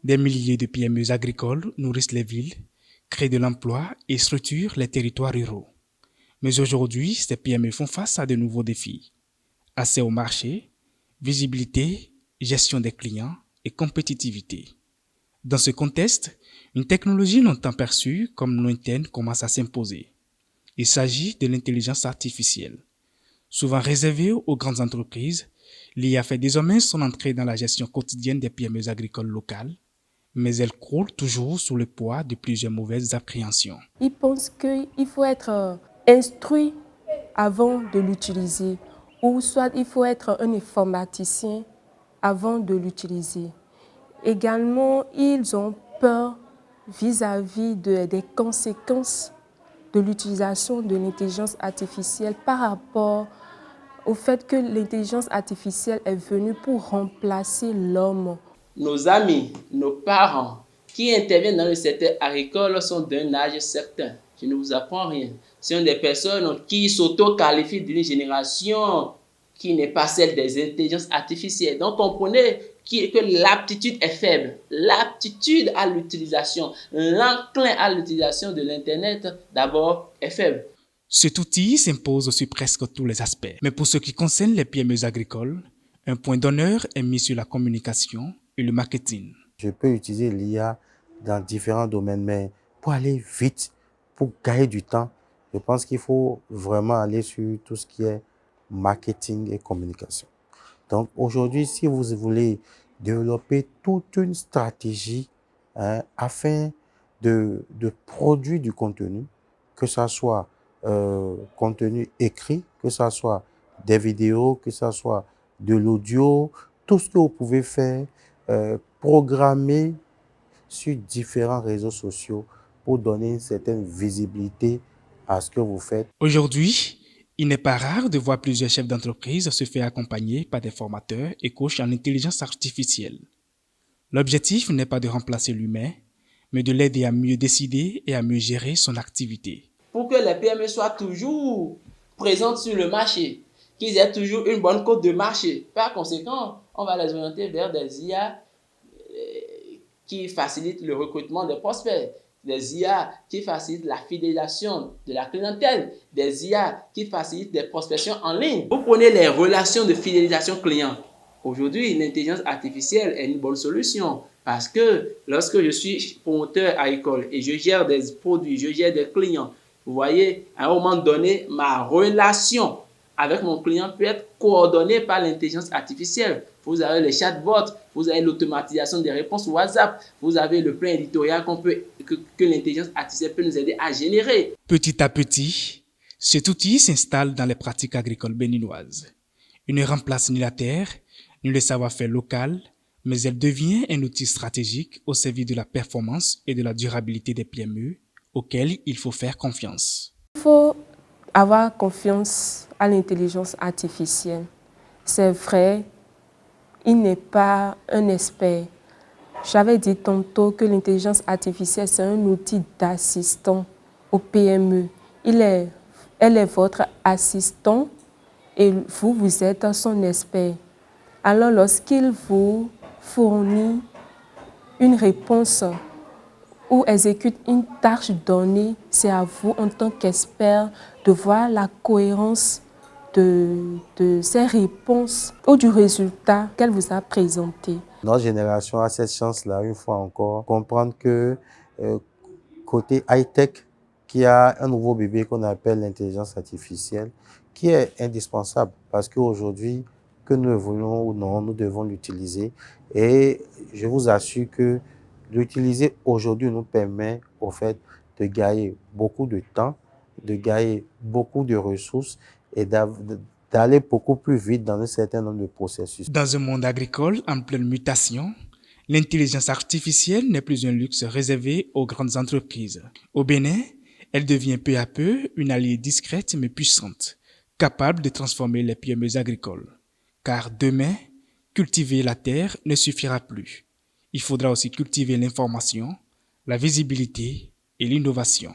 Des milliers de PME agricoles nourrissent les villes, créent de l'emploi et structurent les territoires ruraux. Mais aujourd'hui, ces PME font face à de nouveaux défis. Accès au marché, visibilité, gestion des clients et compétitivité. Dans ce contexte, une technologie longtemps perçue comme lointaine commence à s'imposer. Il s'agit de l'intelligence artificielle. Souvent réservée aux grandes entreprises, l'IA fait désormais son entrée dans la gestion quotidienne des PME agricoles locales, mais elle croule toujours sous le poids de plusieurs mauvaises appréhensions. Ils pensent qu'il faut être instruit avant de l'utiliser, ou soit il faut être un informaticien avant de l'utiliser. Également, ils ont peur vis-à-vis des conséquences de l'utilisation de l'intelligence artificielle par rapport au fait que l'intelligence artificielle est venue pour remplacer l'homme. Nos amis, nos parents qui interviennent dans le secteur agricole sont d'un âge certain. Je ne vous apprends rien. Ce sont des personnes qui s'auto-qualifient d'une génération qui n'est pas celle des intelligences artificielles. Donc comprenez que l'aptitude est faible. L'aptitude à l'utilisation, l'enclin à l'utilisation de l'Internet d'abord est faible. Cet outil s'impose sur presque tous les aspects. Mais pour ce qui concerne les PME agricoles, un point d'honneur est mis sur la communication et le marketing. Je peux utiliser l'IA dans différents domaines, mais pour aller vite, pour gagner du temps, je pense qu'il faut vraiment aller sur tout ce qui est marketing et communication. Donc aujourd'hui, si vous voulez développer toute une stratégie afin de produire du contenu, que ce soit contenu écrit, que ce soit des vidéos, que ce soit de l'audio, tout ce que vous pouvez faire, programmer sur différents réseaux sociaux pour donner une certaine visibilité à ce que vous faites. Aujourd'hui, il n'est pas rare de voir plusieurs chefs d'entreprise se faire accompagner par des formateurs et coachs en intelligence artificielle. L'objectif n'est pas de remplacer l'humain, mais de l'aider à mieux décider et à mieux gérer son activité. Pour que les PME soient toujours présentes sur le marché, qu'ils aient toujours une bonne cote de marché. Par conséquent, on va les orienter vers des IA qui facilitent le recrutement des prospects, des IA qui facilitent la fidélisation de la clientèle, des IA qui facilitent des prospections en ligne. Vous prenez les relations de fidélisation client. Aujourd'hui, l'intelligence artificielle est une bonne solution parce que lorsque je suis promoteur agricole et je gère des produits, je gère des clients, vous voyez, à un moment donné, ma relation avec mon client peut être coordonnée par l'intelligence artificielle. Vous avez les chatbots, vous avez l'automatisation des réponses WhatsApp, vous avez le plan éditorial que l'intelligence artificielle peut nous aider à générer. Petit à petit, cet outil s'installe dans les pratiques agricoles béninoises. Il ne remplace ni la terre, ni le savoir-faire local, mais elle devient un outil stratégique au service de la performance et de la durabilité des PME, auxquels il faut faire confiance. Il faut avoir confiance à l'intelligence artificielle. C'est vrai, il n'est pas un expert. J'avais dit tantôt que l'intelligence artificielle, c'est un outil d'assistant au PME. Elle est votre assistant et vous, vous êtes son expert. Alors, lorsqu'il vous fournit une réponse ou exécute une tâche donnée, c'est à vous, en tant qu'expert, de voir la cohérence de ces réponses ou du résultat qu'elle vous a présenté. Notre génération a cette chance-là, une fois encore, comprendre que côté high-tech, qu'il y a un nouveau bébé qu'on appelle l'intelligence artificielle, qui est indispensable parce qu'aujourd'hui, que nous le voulons ou non, nous devons l'utiliser. Et je vous assure que l'utiliser aujourd'hui nous permet au fait de gagner beaucoup de temps, de gagner beaucoup de ressources et d'aller beaucoup plus vite dans un certain nombre de processus. Dans un monde agricole en pleine mutation, l'intelligence artificielle n'est plus un luxe réservé aux grandes entreprises. Au Bénin, elle devient peu à peu une alliée discrète mais puissante, capable de transformer les PME agricoles. Car demain, cultiver la terre ne suffira plus. Il faudra aussi cultiver l'information, la visibilité et l'innovation.